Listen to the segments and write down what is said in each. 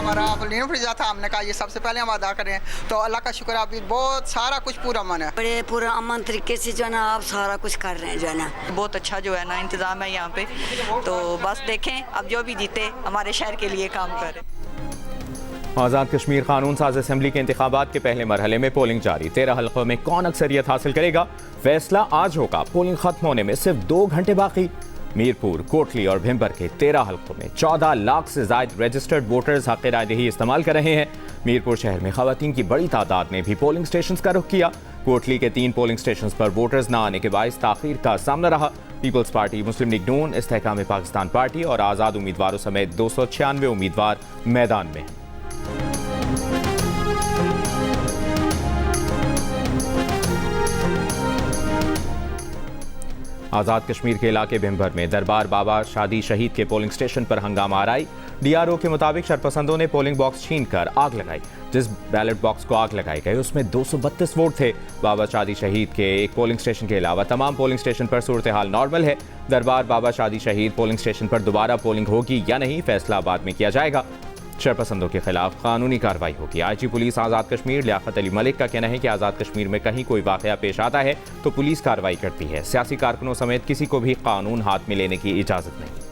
हमारा लीन फ्रीजा था, हमने कहा ये सबसे पहले हम अदा करें, तो अल्लाह का शुक्र अभी बहुत सारा कुछ पूरा अमन है। बड़े पूरा अमन तरीके से जो है ना आप सारा कुछ कर रहे हैं जो है ना, बहुत अच्छा जो है ना इंतज़ाम है यहाँ पे। तो बस देखें अब जो भी जीते हमारे शहर के लिए काम करें। आज़ाद कश्मीर कानून साज असम्बली के इंतखाबात के पहले मरहले में पोलिंग जारी। 13 हल्कों में कौन अक्सरियत हासिल करेगा, फैसला आज होगा। पोलिंग खत्म होने में सिर्फ 2 घंटे बाकी। मीरपुर, कोटली और भिंबर के 13 हल्कों में 14 लाख से ज्यादा रजिस्टर्ड वोटर्स हक़ रायदही इस्तेमाल कर रहे हैं। मीरपुर शहर में खवातीन की बड़ी तादाद ने भी पोलिंग स्टेशन का रुख किया। कोटली के 3 पोलिंग स्टेशन पर वोटर्स न आने के बायस ताखीर का सामना रहा। पीपल्स पार्टी, मुस्लिम लीग नून, इस्तेहकाम पाकिस्तान पार्टी और आज़ाद उम्मीदवारों समेत 296 उम्मीदवार मैदान में। आज़ाद कश्मीर के इलाके भिंबर में दरबार बाबा शादी शहीद के पोलिंग स्टेशन पर हंगामा आराई। डीआरओ के मुताबिक शरपसंदों ने पोलिंग बॉक्स छीनकर आग लगाई। जिस बैलेट बॉक्स को आग लगाई गई उसमें 232 वोट थे। बाबा शादी शहीद के एक पोलिंग स्टेशन के अलावा तमाम पोलिंग स्टेशन पर सूरत हाल नॉर्मल है। दरबार बाबा शादी शहीद पोलिंग स्टेशन पर दोबारा पोलिंग होगी या नहीं, फैसला बाद में किया जाएगा। शरपसंदों के खिलाफ कानूनी कार्रवाई होगी। आईजी पुलिस आज़ाद कश्मीर लियाकत अली मलिक का कहना है कि आज़ाद कश्मीर में कहीं कोई वाकया पेश आता है तो पुलिस कार्रवाई करती है। सियासी कारकुनों समेत किसी को भी कानून हाथ में लेने की इजाज़त नहीं।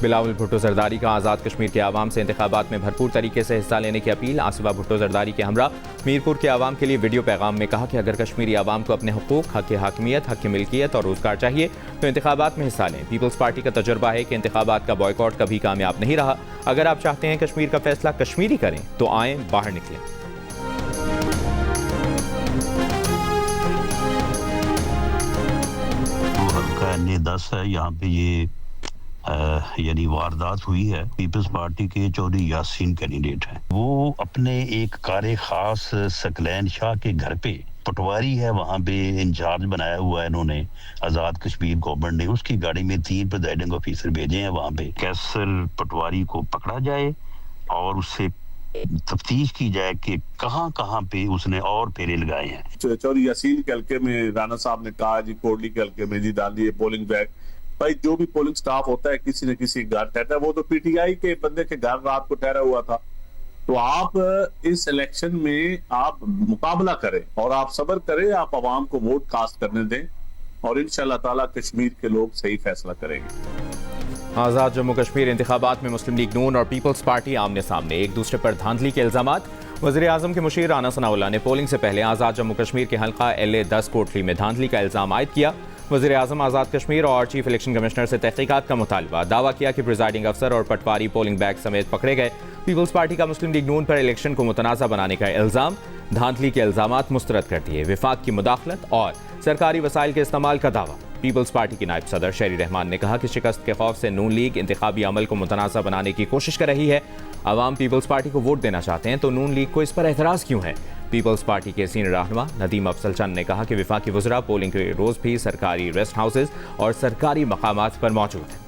बिलावल भुट्टो जरदारी का आज़ाद कश्मीर के आवाम से इंतखाबात में भरपूर तरीके से हिस्सा लेने की अपील। आसिफा भुट्टो जरदारी के हमरा मीरपुर के आवाम के लिए वीडियो पैगाम में कहा कि अगर कश्मीरी आवाम को अपने हुकूक, हक हाकिमियत, हक मिल्कियत और रोजगार चाहिए तो इंतखाबात में हिस्सा लें। पीपल्स पार्टी का तजुर्बा है कि इंतखाबात का बॉयकॉट कभी कामयाब नहीं रहा। अगर आप चाहते हैं कश्मीर का फैसला कश्मीरी करें तो आए, बाहर निकलें। हल्का NA-10 है, यहाँ पे ये यानी वारदात हुई है। पीपल्स पार्टी के चौधरी यासीन कैंडिडेट हैं। वो अपने एक कार खास सकलैन शाह के घर पे, पटवारी है वहाँ पे इंचार्ज बनाया हुआ है इन्होंने, आज़ाद कश्मीर गवर्नमेंट ने। उसकी गाड़ी में 3 प्रिजाइडिंग ऑफिसर भेजे हैं वहाँ पे। कैसर पटवारी को पकड़ा जाए और उससे तफ्तीश की जाए कि कहाँ कहाँ पे उसने और फेरे लगाए हैं। चौधरी यासीन के हल्के में राणा साहब ने कहा जी, कोटली के हल्के में जी डाल दिए पोलिंग बैग। भाई जो भी पोलिंग स्टाफ होता है किसी न किसी घर ठहरता है। वो तो PTI के बंदे के घर रात को ठहरा हुआ था। तो आप इस इलेक्शन में आप मुकाबला करें और आप सब्र करें, आप आवाम को वोट कास्ट करने दें और इंशाअल्लाह ताला कश्मीर के लोग सही फैसला करेंगे। आज़ाद जम्मू कश्मीर इंतखाबात में मुस्लिम लीग नून और पीपल्स पार्टी आमने सामने, एक दूसरे पर धांधली के इल्जामात। वज़ीर आज़म के मुशीर राना सनाउल्लाह ने पोलिंग से पहले आज़ाद जम्मू कश्मीर के हल्का LA-10 कोटली में धांधली का इल्जाम आयद किया। वज़ीर आज़म आज़ाद कश्मीर और चीफ इलेक्शन कमिश्नर से तहकीकात का मुतालबा। दावा किया कि प्रिजाइडिंग अफसर और पटवारी पोलिंग बैग समेत पकड़े गए। पीपल्स पार्टी का मुस्लिम लीग नून पर इलेक्शन को मुतनाज़ा बनाने का इल्ज़ाम। धांधली के इल्ज़ामात मुस्तरद कर दिए। विफाक की मुदाखलत और सरकारी वसाइल के इस्तेमाल का दावा। पीपल्स पार्टी की नायब सदर शेरी रहमान ने कहा कि शिकस्त के खौफ से नून लीग इंतखाबी अमल को मुतनाज़ा बनाने की कोशिश कर रही है। अवाम पीपल्स पार्टी को वोट देना चाहते हैं तो नून लीग को इस पर एतराज़ क्यों है। पीपल्स पार्टी के सीनियर रहनुमा नदीम अफसल चंद ने कहा कि विफाकी वज़रा पोलिंग के रोज़ भी सरकारी रेस्ट हाउसेज और सरकारी मकामात पर मौजूद हैं।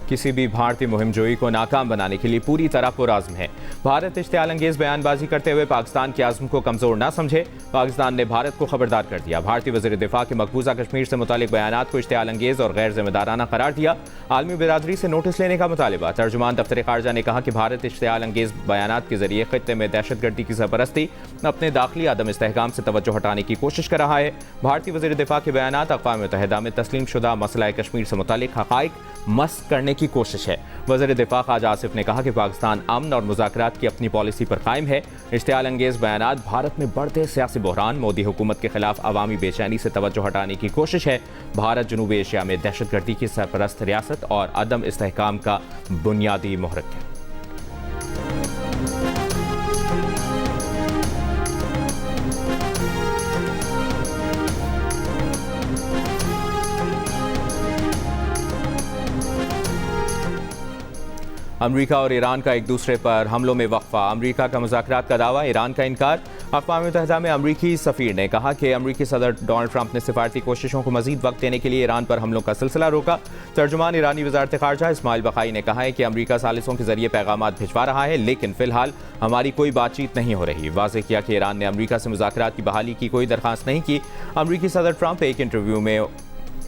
किसी भी भारतीय मुहिमजोई को नाकाम बनाने के लिए पूरी तरह पुरआज़्म है। भारत इश्तियाल अंगेज बयानबाजी करते हुए पाकिस्तान के आज़म को कमज़ोर ना समझे। पाकिस्तान ने भारत को खबरदार कर दिया। भारतीय वज़ीर दिफा के मकबूजा कश्मीर से मुतालिक बयानात को इश्तियाल अंगेज और गैर जिम्मेदाराना करार दिया। आलमी बिरादरी से नोटिस लेने का मुतालिबा। तर्जुमान दफ्तर खारजा ने कहा कि भारत इश्तियाल अंगेज बयानात के जरिए खित्ते में दहशतगर्दी की सरपरस्ती, अपने दाखिली आदम इस्तेहकाम से तवज्जो हटाने की कोशिश कर रहा है। भारतीय वज़ीर दिफा के बयानात अक़वाम मुत्तहिदा में तस्लीम शुदा मसला कश्मीर से मुतालिक हक़ाइक़ मस्क करने की कोशिश है। वज़ीर दिफा ख्वाजा आसिफ ने कहा कि पाकिस्तान अमन और मुज़ाकरात की अपनी पॉलिसी पर कायम है। इश्तियाल अंगेज बयानात भारत में बढ़ते सियासी बहरान, मोदी हुकूमत के खिलाफ अवामी बेचैनी से तवज्जो हटाने की कोशिश है। भारत जनूबी एशिया में दहशतगर्दी की सरपरस्त रियासत और अदम इस्तेहकाम का बुनियादी महरक है। अमेरिका और ईरान का एक दूसरे पर हमलों में वक्फा। अमेरिका का मुज़ाकरात का दावा, ईरान का इनकार। अक़वाम मुत्तहिदा में अमरीकी सफ़ीर ने कहा कि अमरीकी सदर डोनाल्ड ट्रंप ने सिफारती कोशिशों को मज़ीद वक्त देने के लिए ईरान पर हमलों का सिलसिला रोका। तर्जुमान ईरानी वज़ारत ख़ारजा इस्माइल बक़ाई ने कहा है कि अमरीका सालिसों के जरिए पैगामात भिजवा रहा है, लेकिन फ़िलहाल हमारी कोई बातचीत नहीं हो रही। वाज़ेह किया कि ईरान ने अमरीका से मुज़ाकरात की बहाली की कोई दरख्वास्त नहीं की। अमरीकी सदर ट्रंप एक इंटरव्यू में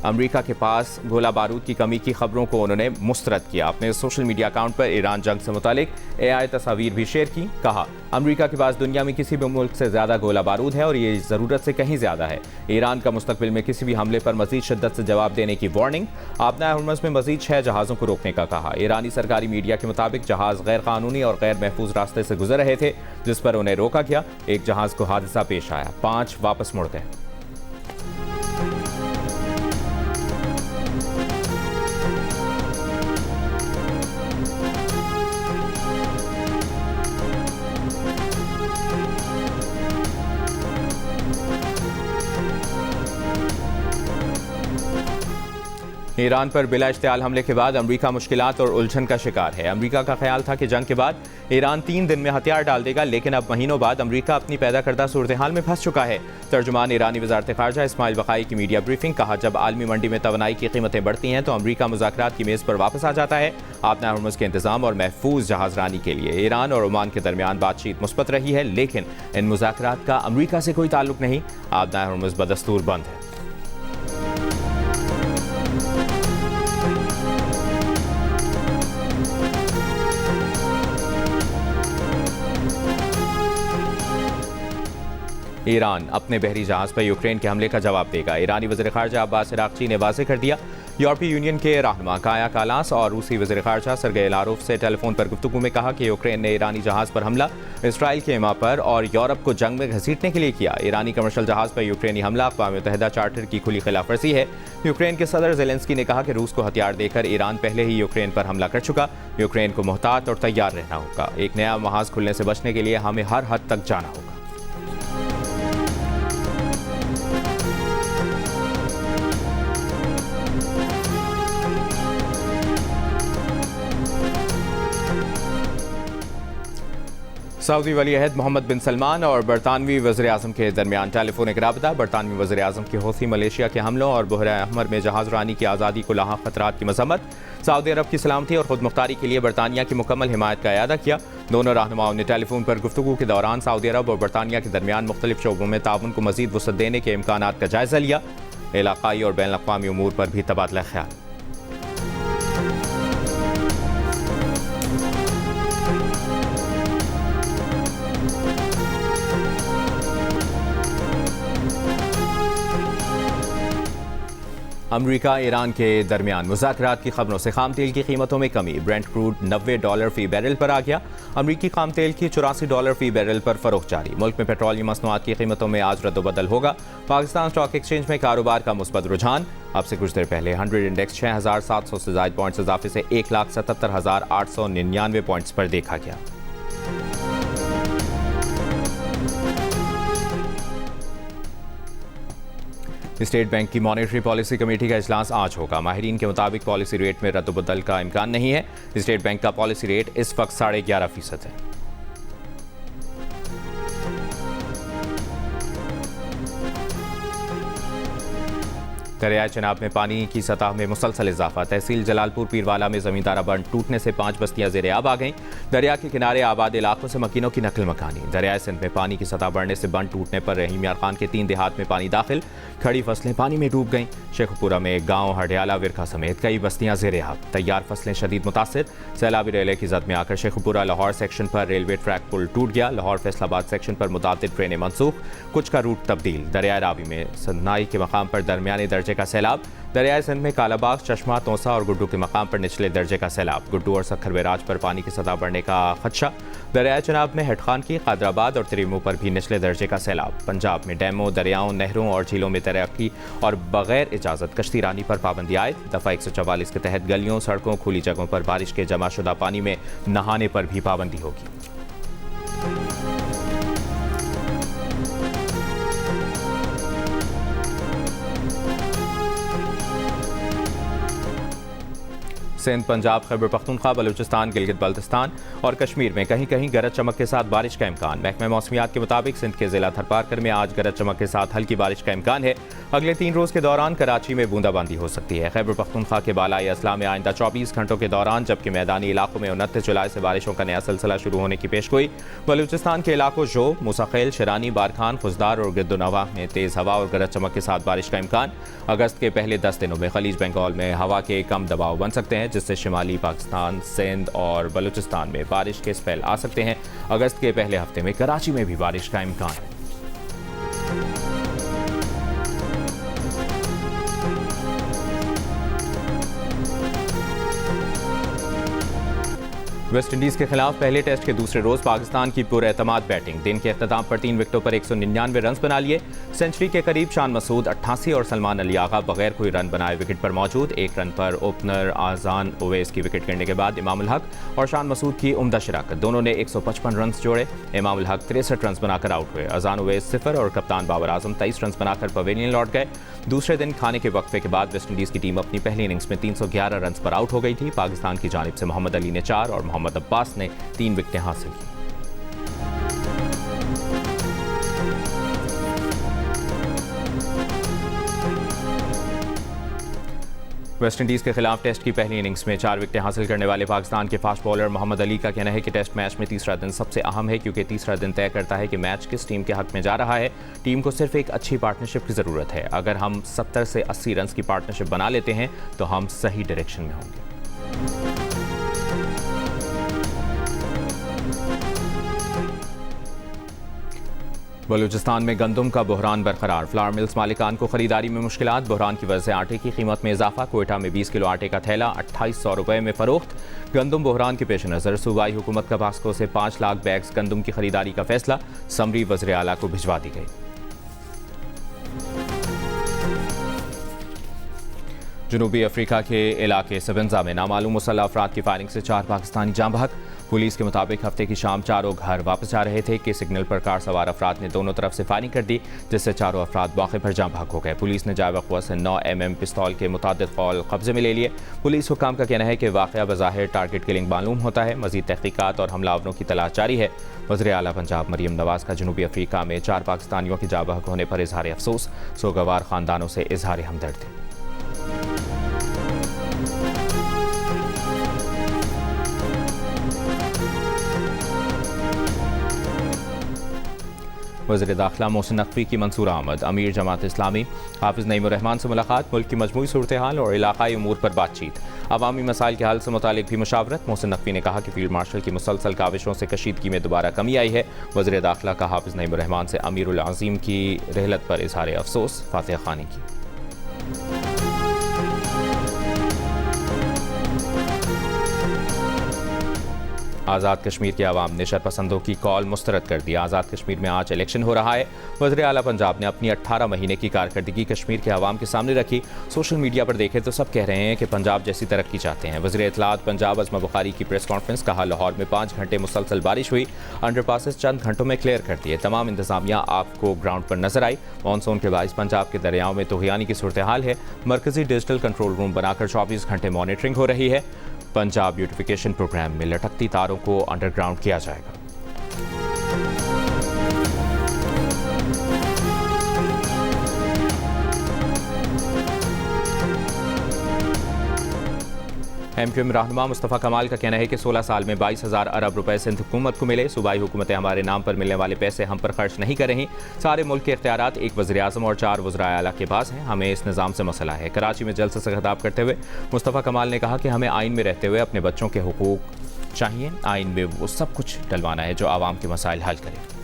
अमेरिका के पास गोला बारूद की कमी की खबरों को उन्होंने मुस्तरद किया। अपने सोशल मीडिया अकाउंट पर ईरान जंग से मुतालिक AI तस्वीर भी शेयर की। कहा, अमेरिका के पास दुनिया में किसी भी मुल्क से ज़्यादा गोला बारूद है और ये ज़रूरत से कहीं ज़्यादा है। ईरान का मुस्तकबिल में किसी भी हमले पर मज़ीद शिद्दत से जवाब देने की वार्निंग। आबना हुर्मुज़ में मज़ीद 6 जहाज़ों को रोकने का कहा। ईरानी सरकारी मीडिया के मुताबिक जहाज़ गैर कानूनी और गैर महफूज रास्ते से गुजर रहे थे, जिस पर उन्हें रोका गया। एक जहाज़ को हादसा पेश आया, 5 वापस मुड़ गए। ईरान पर बिला इश्तियाल हमले के बाद अमेरिका मुश्किलात और उलझन का शिकार है। अमेरिका का ख्याल था कि जंग के बाद ईरान 3 दिन में हथियार डाल देगा, लेकिन अब महीनों बाद अमेरिका अपनी पैदा करदा सूरत हाल में फंस चुका है। तर्जुमान ईरानी वज़ारत ख़ारजा इस्माइल बक़ाई की मीडिया ब्रीफिंग। कहा, जब आलमी मंडी में तवानाई की कीमतें बढ़ती हैं तो अमेरिका मुज़ाकरात की मेज़ पर वापस आ जाता है। आबना हुर्मुज़ के इंतज़ाम और महफूज जहाज़रानी के लिए ईरान और ओमान के दरमियान बातचीत मुस्बत रही है, लेकिन इन मुज़ाकरात का अमेरिका से कोई ताल्लुक नहीं। आबना हुर्मुज़ बदस्तूर बंद है। ईरान अपने बहरी जहाज़ पर यूक्रेन के हमले का जवाब देगा। ईरानी वज़ीर ख़ारजा अब्बास इराक़ची ने वाज़ेह कर दिया। यूरोपीय यूनियन के रहनुमा काया कालास और रूसी वज़ीर ख़ारजा सरगेई लारोव से टेलीफोन पर गुफ्तगू में कहा कि यूक्रेन ने ईरानी जहाज़ पर हमला इसराइल के इमा पर और यूरोप को जंग में घसीटने के लिए किया। ईरानी कमर्शियल जहाज़ पर यूक्रेनी हमला अक़वाम मुत्तहिदा चार्टर की खुली खिलाफवर्जी है। यूक्रेन के सदर ज़ेलेंस्की ने कहा कि रूस को हथियार देकर ईरान पहले ही यूक्रेन पर हमला कर चुका। यूक्रेन को मोहतात और तैयार रहना होगा। एक नया महाज़ खुलने से बचने के लिए हमें हर हद तक जाना होगा। सऊदी वली अहद मोहम्मद बिन सलमान और बरतानवी वज़ीर आज़म के दरमियान टेलीफोनिक राबता। बरतानवी वज़ीर आज़म की हौथी मलेशिया के हमलों और बहर अहमर में जहाज़ रानी की आज़ादी को लाहक खतरात की मज़म्मत। सऊदी अरब की सलामती और खुद मुख्तारी के लिए बरतानिया की मुकम्मल हिमायत का इयादा किया। दोनों रहनुमाओं ने टेलीफोन पर गुफ्तगू के दौरान सऊदी अरब और बरतानिया के दरमियान मुख्तलिफ शोबों में ताउन को मज़ीद वसअत देने के इम्कानात का जायज़ा लिया। इलाक़ाई और बैन अक़वामी उमूर पर भी तबादला ख्याल। अमेरिका ईरान के दरमियान मुज़ाकरात की खबरों से खाम तेल की कीमतों में कमी। ब्रेंट क्रूड $90 फी बैरल पर आ गया। अमेरिकी खाम तेल की $84 फी बैरल पर फरोख्त जारी। मुल्क में पेट्रोलियम मसनूआत की कीमतों में आज रद्दबदल होगा। पाकिस्तान स्टॉक एक्सचेंज में कारोबार का मुस्बत रुझान। अब से कुछ देर पहले 100 इंडेक्स 6,700 से ज़ायद पॉइंट्स इजाफे से 1,77,899 पॉइंट्स पर देखा गया। स्टेट बैंक की मॉनेटरी पॉलिसी कमेटी का इजलास आज होगा। माहिरीन के मुताबिक पॉलिसी रेट में रद्दबदल का इम्कान नहीं है। स्टेट बैंक का पॉलिसी रेट इस वक्त 11.5% है। दरियाए चनाब में पानी की सतह में मुसलसल इजाफा। तहसील जलालपुर पीरवाला में ज़मींदारा बंद टूटने से 5 बस्तियां ज़ेरे आब आ गईं। दरिया के किनारे आबाद इलाकों से मकीनों की नकल मकानी। दरियाए सिंध में पानी की सतह बढ़ने से बंद टूटने पर रहीम यार खान के 3 देहात में पानी दाखिल। खड़ी फसलें पानी में डूब गईं। शेखपुरा में गाँव हडियाला विरखा समेत कई बस्तियां ज़ेरे आब। तैयार फसलें शदीद मुतासिर। सैलाबी रेले की जद में आकर शेखपुरा लाहौर सेक्शन पर रेलवे ट्रैक पुल टूट गया। लाहौर फैसलाबाद सेक्शन पर मुतादिद ट्रेनें मनसूख, कुछ का रूट तब्दील। दरियाए रावी में सन्नाई के मकाम पर दरमियाने दर्जे का सैलाब। दरियाए सिंध में कालाबाग, चश्मा, तोसा और गुड्डू के मकाम पर निचले दर्जे का सैलाब। गुड्डू और सखर बैराज पर पानी की सतह बढ़ने का खदशा। दरियाए चनाब में हेडखान की, कादराबाद और त्रिमू पर भी निचले दर्जे का सैलाब। पंजाब में डैमों, दरियाओं, नहरों और झीलों में तैराकी और बगैर इजाज़त कश्ती रानी पर पाबंदी आयद। दफ़ा 144 के तहत गलियों, सड़कों, खुली जगहों पर बारिश के जमाशुदा पानी में नहाने पर भी पाबंदी होगी। सिंध, पंजाब, खैबर पख्तूनख्वा, बलूचिस्तान, गिलगित बल्तिस्तान और कश्मीर में कहीं कहीं गरज चमक के साथ बारिश का इम्कान। महकमा मौसमियात के मुताबिक सिंध के जिला थरपारकर में आज गरज चमक के साथ हल्की बारिश का इम्कान है। अगले 3 रोज के दौरान कराची में बूंदाबांदी हो सकती है। खैबर पख्तूनख्वा के बालाई अजला में आइंदा 24 घंटों के दौरान, जबकि मैदानी इलाकों में 29 जुलाई से बारिशों का नया सिलसिला शुरू होने की पेशगोई। बलूचिस्तान के इलाकों जो मूसाखेल, शिरानी, बारखान, खुजदार और गिद्दुनवाह में तेज हवा और गरज चमक के साथ बारिश का इम्कान। अगस्त के पहले 10 दिनों में खलीज बंगाल में हवा के कम दबाव बन सकते हैं, जिससे शिमाली पाकिस्तान, सिंध और बलूचिस्तान में बारिश के स्पेल आ सकते हैं। अगस्त के पहले हफ्ते में कराची में भी बारिश का इम्कान है। वेस्ट इंडीज के खिलाफ पहले टेस्ट के दूसरे रोज पाकिस्तान की पुरएतमाद बैटिंग। दिन के अख्ताम पर 3 विकेटों पर 199 रन बना लिए। सेंचुरी के करीब शान मसूद 88 और सलमान अली आगा बगैर कोई रन बनाए विकेट पर मौजूद। 1 रन पर ओपनर आजान ओवैस की विकेट गिरने के बाद इमाम उल हक और शान मसूद की उम्दा शराकत। दोनों ने 155 रन जोड़े। इमाम उल हक 63 रन बनाकर आउट हुए। आजान ओवैस 0 और कप्तान बाबर आजम 23 रन बनाकर पवेलियन लौट गए। दूसरे दिन खाने के वक्फे के बाद वेस्ट इंडीज की टीम अपनी पहली इनिंग्स में 311 रन पर आउट हो गई थी। पाकिस्तान की जानिब से मोहम्मद अली ने 4 और मोहम्मद अब्बास ने 3 विकेटें हासिल की। वेस्ट इंडीज के खिलाफ टेस्ट की पहली इनिंग्स में 4 विकेटें हासिल करने वाले पाकिस्तान के फास्ट बॉलर मोहम्मद अली का कहना है कि टेस्ट मैच में तीसरा दिन सबसे अहम है, क्योंकि तीसरा दिन तय करता है कि मैच किस टीम के हक में जा रहा है। टीम को सिर्फ एक अच्छी पार्टनरशिप की ज़रूरत है। अगर हम 70 से 80 रन की पार्टनरशिप बना लेते हैं तो हम सही डायरेक्शन में होंगे। बलूचिस्तान में गंदम का बहरान बरकरार। फ्लावर मिल्स मालिकान को खरीदारी में मुश्किलात। बहरान की वजह से आटे की कीमत में इजाफा। कोयटा में 20 किलो आटे का थैला 2800 रुपये में फरोख्त। गंदम बहरान के पेश नज़र सूबाई हुकूमत का वास्को से 5 लाख बैग्स गंदम की खरीदारी का फैसला समरी वज़ीर आला को भिजवा दी गई। जनूबी अफ्रीका के इलाके सबंजा में नामालूम मुसल्लह अफराद की फायरिंग से 4 पाकिस्तानी जाँ बहक। पुलिस के मुताबिक हफ्ते की शाम चारों घर वापस जा रहे थे कि सिग्नल पर कार सवार अफराद ने दोनों तरफ से फायरिंग कर दी, जिससे चारों अफराद मौके पर जाँ बहक हो गए। पुलिस ने जाए वक़्त से 9 mm पिस्तौल के मुतादिद कौल कब्जे में ले लिए। पुलिस हुकाम का कहना है कि वाक़या बज़ाहिर टारगेट किलिंग मालूम होता है। मज़ीद तहक़ीक़ात और हमलावरों की तलाश जारी है। वज़ीर आला पंजाब मरियम नवाज़ का जनूबी अफ्रीका में 4 पाकिस्तानियों की जाँ बहक होने पर इजहार अफसोस। सोगवार ख़ानदानों से इजहार हमदर्दी। वज़ीर दाखिला मोहसिन नकवी की मंसूर आमद। अमीर जमात इस्लामी हाफिज़ नईमुर रहमान से मुलाकात। मुल्क की मजमूई सूरत हाल और इलाकाई उमूर पर बातचीत। अवामी मसाइल के हल से मुतालिक भी मुशावरत। मोहसिन नकवी ने कहा कि फील्ड मार्शल की मुसलसल काविशों से कशीदगी में दोबारा कमी आई है। वज़ीर दाखिला का हाफिज़ नईमुर रहमान से अमीरुल अज़ीम की रहलत पर इजहार अफसोस। फातिहा खानी की। आज़ाद कश्मीर के अवाम ने शरपसंदों की कॉल मुस्तरद कर दी। आज़ाद कश्मीर में आज इलेक्शन हो रहा है। वज़ीर आला पंजाब ने अपनी 18 महीने की कारकर्दगी कश्मीर के अवाम के सामने रखी। सोशल मीडिया पर देखें तो सब कह रहे हैं कि पंजाब जैसी तरक्की चाहते हैं। वज़ीर इत्तलात पंजाब अज़मा बुखारी की प्रेस कॉन्फ्रेंस। कहा लाहौर में 5 घंटे मुसलसल बारिश हुई। अंडरपासेस चंद घंटों में क्लियर कर दिए। तमाम इंतजामिया आपको ग्राउंड पर नजर आई। मानसून के बाइस पंजाब के दरियाओं में तूफ़ानी की सूरत हाल है। मरकजी डिजिटल कंट्रोल रूम बनाकर 24 घंटे मॉनिटरिंग हो रही है। पंजाब ब्यूटिफिकेशन प्रोग्राम में लटकती तारों को अंडरग्राउंड किया जाएगा। एमक्यूएम रहनुमा मुस्तफ़ा कमाल का कहना है कि 16 साल में 22,000 अरब रुपए सिंध हुकूमत को मिले। सूबाई हुकूमतें हमारे नाम पर मिलने वाले पैसे हम पर खर्च नहीं कर रही। सारे मुल्क के इख्तियारात एक वज़ीर आज़म और 4 वज़राए आला के पास हैं। हमें इस निज़ाम से मसला है। कराची में जलसे से खिताब करते हुए मुस्तफ़ा कमाल ने कहा कि हमें आइन में रहते हुए अपने बच्चों के हुकूक चाहिए। आइन में वो सब कुछ डलवाना है जो आवाम के मसाइल हल करे।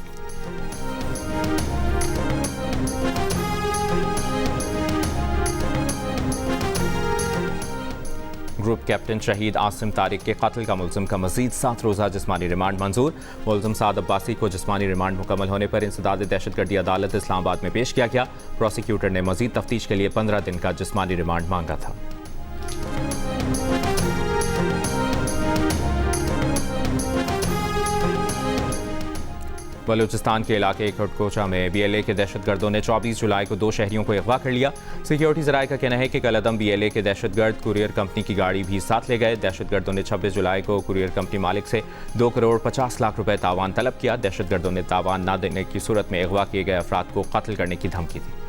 ग्रुप कैप्टन शहीद आसिम तारिक के कत्ल का मुलज़िम का मज़ीद 7 रोज़ा जिस्मानी रिमांड मंजूर। मुलज़िम साद अब्बासी को जिस्मानी रिमांड मुकम्मल होने पर इंसदाद दहशतगर्दी अदालत इस्लामाबाद में पेश किया गया। प्रोसिक्यूटर ने मज़ीद तफ्तीश के लिए 15 दिन का जिस्मानी रिमांड मांगा था। बलूचिस्तान के इलाके खटकोचा में BLA के दहशतगर्दों ने 24 जुलाई को 2 शहरियों को अगवा कर लिया। सिक्योरिटी ज़राए का कहना है कि कलअदम BLA के दहशतगर्द कुरियर कंपनी की गाड़ी भी साथ ले गए। दहशतगर्दों ने 26 जुलाई को कुरियर कंपनी मालिक से 2 करोड़ 50 लाख रुपए तावान तलब किया। दहशतगर्दों ने तावान न देने की सूरत में अगवा किए गए अफराद को कत्ल करने की धमकी दी।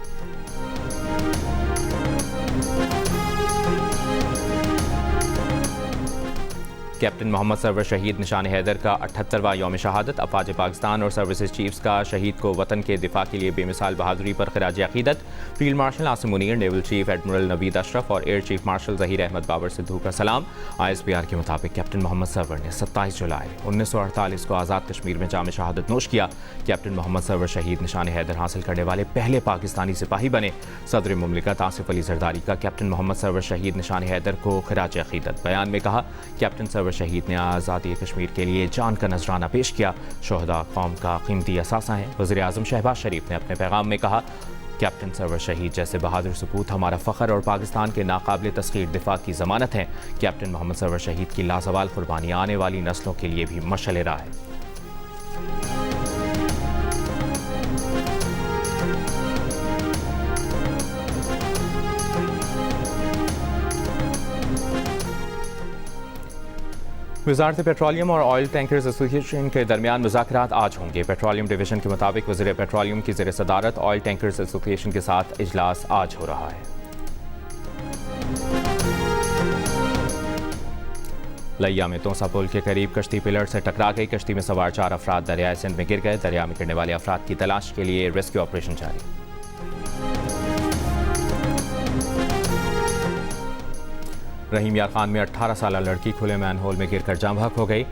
कैप्टन मोहम्मद सरवर शहीद निशान हैदर का 78वां यौम शहादत। अफवाज पाकिस्तान और सर्विसेज चीफ्स का शहीद को वतन के दिफा के लिए बेमिसाल बहादुरी पर खराज अकीदत। Field marshal Asim Munir, naval chief admiral Naveed Ashraf और air chief marshal Zaheer Ahmed Babar Sidhu का सलाम। ISPR के मुताबिक कैप्टन मोहम्मद सरवर ने 27 जुलाई 1948 को आज़ाद कश्मीर में जाम शहादत नोश किया। कैप्टन मोहम्मद सरवर शहीद निशान हैदर हासिल करने वाले पहले पाकिस्तानी सिपाही बने। सदर मुमलिकत आसिफ अली जरदारी का कैप्टन मोहम्मद सरवर शहीद निशान हैदर को खराज अकीदत। बयान में कहा, कैप्टन सरवर शहीद ने आज़ादी कश्मीर के लिए जान का नजराना पेश किया। शोहदा कौम का कीमती असासा हैं। वज़ीर आज़म शहबाज शरीफ ने अपने पैगाम में कहा, कैप्टन सरवर शहीद जैसे बहादुर सपूत हमारा फ़ख्र और पाकिस्तान के नाकाबिल तस्खीर दिफा की ज़मानत हैं। कैप्टन मोहम्मद सरवर शहीद की लाजवाल कुर्बानी आने वाली नस्लों के लिए भी मशअल राह है। वज़ारत पेट्रोलियम और ऑयल टैंकर्स एसोसिएशन के दरमियान मुज़ाकरात आज होंगे। पेट्रोलियम डिवीज़न के मुताबिक वज़ीर पेट्रोलियम की ज़ेर सदारत ऑयल टैंकर्स एसोसिएशन के साथ इजलास आज हो रहा है। लिया में तोसा पुल के करीब कश्ती पिलर से टकरा गई। कश्ती में सवार 4 अफराद दरियाए सिंध में गिर गए। दरिया में गिरने वाले अफराद की तलाश के लिए रेस्क्यू ऑपरेशन जारी। रहीम यार खान में 18 साल लड़की खुले मैनहोल में गिरकर जाम बहक हो गई।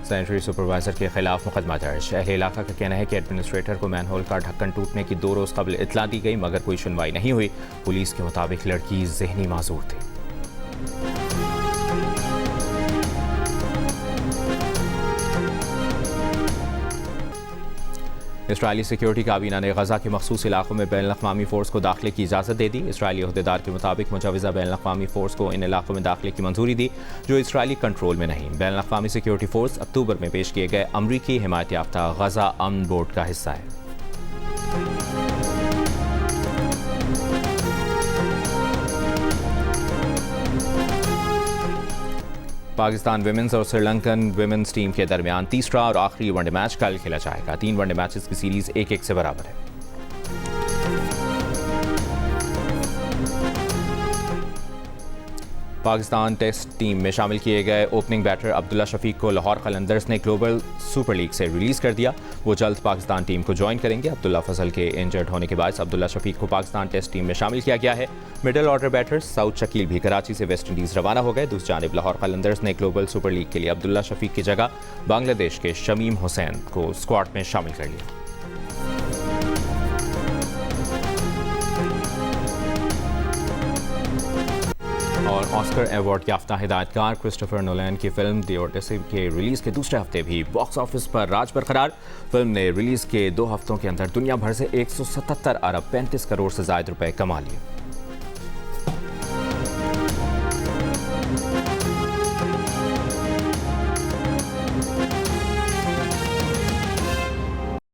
सैनिटरी सुपरवाइजर के खिलाफ मुकदमा दर्ज। अहले इलाका का कहना है कि एडमिनिस्ट्रेटर को मैनहोल का ढक्कन टूटने की 2 रोज़ कबल इतला दी गई, मगर कोई सुनवाई नहीं हुई। पुलिस के मुताबिक लड़की ज़हनी माजूर थी। इसराइली सिक्योरिटी काबीना ने गजा के मखसूस इलाकों में बैनुल-अक़वामी फ़ोर्स को दाखिले की इजाज़त दे दी। इसराइली अहदेदार के मुताबिक मुजवज़ा बैनुल-अक़वामी फ़ोर्स को इन इलाकों में दाखिले की मंजूरी दी जो इसराइली कंट्रोल में नहीं। बैनुल-अक़वामी सिक्योरिटी फ़ोर्स अक्टूबर में पेश किए गए अमरीकी हिमायत याफ्ता गजा अमन बोर्ड का हिस्सा है। पाकिस्तान विमेंस और श्रीलंकन विमेंस टीम के दरमियान तीसरा और आखिरी वनडे मैच कल खेला जाएगा। 3 वनडे मैचेस की सीरीज 1-1 से बराबर है। पाकिस्तान टेस्ट टीम में शामिल किए गए ओपनिंग बैटर अब्दुल्ला शफीक को लाहौर कलंदर्स ने ग्लोबल सुपर लीग से रिलीज़ कर दिया। वो जल्द पाकिस्तान टीम को ज्वाइन करेंगे। अब्दुल्ला फजल के इंजर्ड होने के बाद अब्दुल्ला शफीक को पाकिस्तान टेस्ट टीम में शामिल किया गया है। Middle order batters Saud Shakeel भी कराची से वेस्ट इंडीज़ रवाना हो गए। दूसरी जानिब लाहौर कलंदर्स ने ग्लोबल सुपर लीग के लिए अब्दुल्ला शफीक की जगह बांग्लादेश के शमीम हुसैन को स्क्वाड में शामिल कर लिया। और ऑस्कर अवार्ड याफ्ता हिदायतकार क्रिस्टोफर नोलन की फिल्म द ओडिसी के रिलीज़ के दूसरे हफ्ते भी बॉक्स ऑफिस पर राज बरकरार। फिल्म ने रिलीज़ के 2 हफ्तों के अंदर दुनिया भर से 177 अरब 35 करोड़ से ज़ायद रुपए कमा लिए।